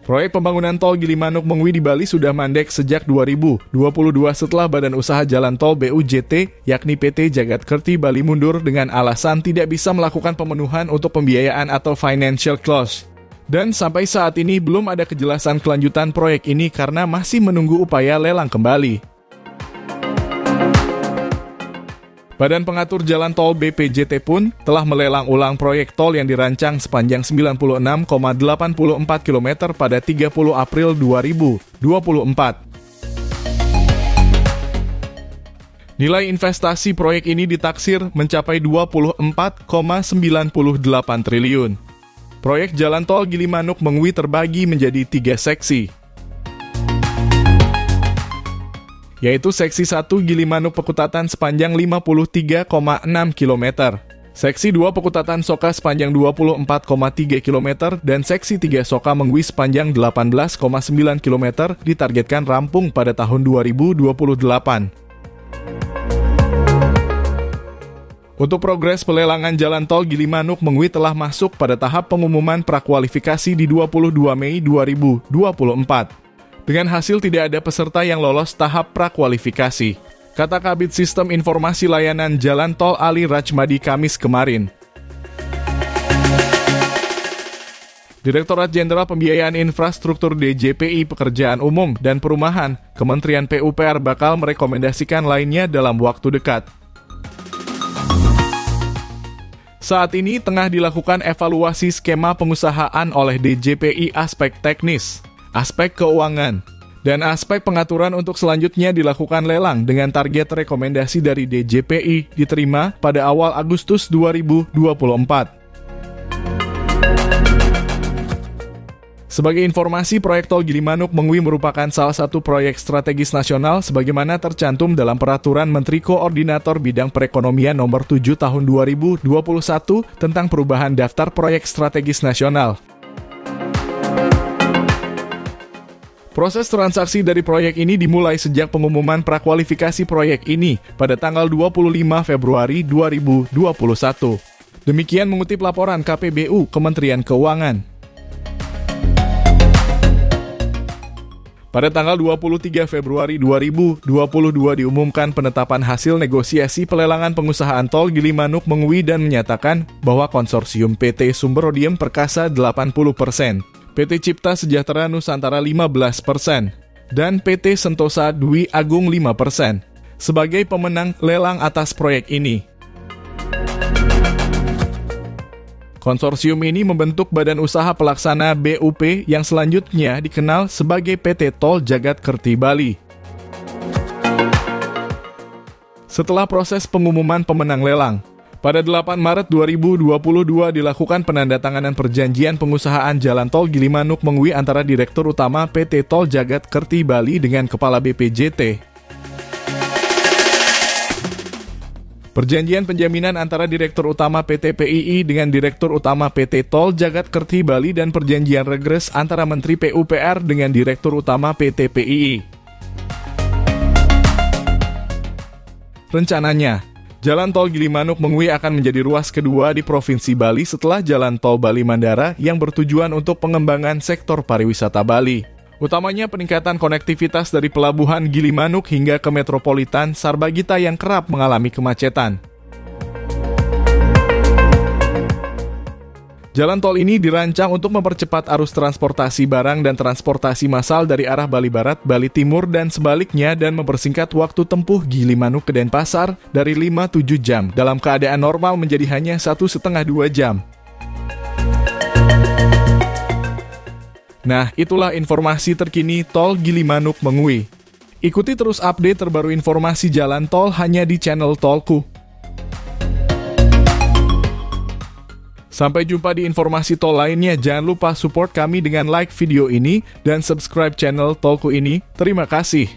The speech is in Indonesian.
Proyek pembangunan tol Gilimanuk-Mengwi di Bali sudah mandek sejak 2022 setelah Badan Usaha Jalan Tol BUJT, yakni PT Jagatkerti Bali mundur dengan alasan tidak bisa melakukan pemenuhan untuk pembiayaan atau financial close. Dan sampai saat ini belum ada kejelasan kelanjutan proyek ini karena masih menunggu upaya lelang kembali. Badan Pengatur Jalan Tol BPJT pun telah melelang ulang proyek tol yang dirancang sepanjang 96,84 km pada 30 April 2024. Nilai investasi proyek ini ditaksir mencapai 24,98 triliun. Proyek Jalan Tol Gilimanuk-Mengwi terbagi menjadi 3 seksi, yaitu Seksi 1 Gilimanuk-Pekutatan sepanjang 53,6 km, Seksi 2 Pekutatan Soka sepanjang 24,3 km, dan Seksi 3 Soka-Mengwi sepanjang 18,9 km ditargetkan rampung pada tahun 2028. Untuk progres pelelangan Jalan Tol Gilimanuk-Mengwi telah masuk pada tahap pengumuman prakualifikasi di 22 Mei 2024. Dengan hasil tidak ada peserta yang lolos tahap prakualifikasi, kata Kabid Sistem Informasi Layanan Jalan Tol Ali Rachmadi Kamis kemarin. Direktorat Jenderal Pembiayaan Infrastruktur DJPI Pekerjaan Umum dan Perumahan, Kementerian PUPR bakal merekomendasikan lainnya dalam waktu dekat. Saat ini tengah dilakukan evaluasi skema pengusahaan oleh DJPI aspek teknis, aspek keuangan, dan aspek pengaturan untuk selanjutnya dilakukan lelang dengan target rekomendasi dari DJPI diterima pada awal Agustus 2024. Sebagai informasi, proyek tol Gilimanuk-Mengwi merupakan salah satu proyek strategis nasional sebagaimana tercantum dalam Peraturan Menteri Koordinator Bidang Perekonomian Nomor 7 Tahun 2021 tentang perubahan daftar proyek strategis nasional. Proses transaksi dari proyek ini dimulai sejak pengumuman prakualifikasi proyek ini pada tanggal 25 Februari 2021. Demikian mengutip laporan KPBU Kementerian Keuangan. Pada tanggal 23 Februari 2022 diumumkan penetapan hasil negosiasi pelelangan pengusahaan tol Gilimanuk-Mengwi dan menyatakan bahwa konsorsium PT Sumberodiem Perkasa 80%, PT Cipta Sejahtera Nusantara 15%, dan PT Sentosa Dwi Agung 5% sebagai pemenang lelang atas proyek ini. Konsorsium ini membentuk badan usaha pelaksana BUP yang selanjutnya dikenal sebagai PT Tol Jagatkerti Bali. Setelah proses pengumuman pemenang lelang, pada 8 Maret 2022 dilakukan penandatanganan perjanjian pengusahaan Jalan Tol Gilimanuk-Mengwi antara Direktur Utama PT Tol Jagatkerti Bali dengan Kepala BPJT. Perjanjian penjaminan antara Direktur Utama PT PII dengan Direktur Utama PT Tol Jagatkerti Bali dan perjanjian regres antara Menteri PUPR dengan Direktur Utama PT PII. Rencananya, Jalan Tol Gilimanuk-Mengwi akan menjadi ruas kedua di Provinsi Bali setelah Jalan Tol Bali Mandara yang bertujuan untuk pengembangan sektor pariwisata Bali. Utamanya peningkatan konektivitas dari Pelabuhan Gilimanuk hingga ke Metropolitan Sarbagita yang kerap mengalami kemacetan. Jalan tol ini dirancang untuk mempercepat arus transportasi barang dan transportasi massal dari arah Bali Barat, Bali Timur, dan sebaliknya dan mempersingkat waktu tempuh Gilimanuk ke Denpasar dari 5-7 jam dalam keadaan normal menjadi hanya 1,5-2 jam. Nah, itulah informasi terkini Tol Gilimanuk-Mengwi. Ikuti terus update terbaru informasi jalan tol hanya di channel Tolku. Sampai jumpa di informasi tol lainnya. Jangan lupa support kami dengan like video ini dan subscribe channel Tolku ini. Terima kasih.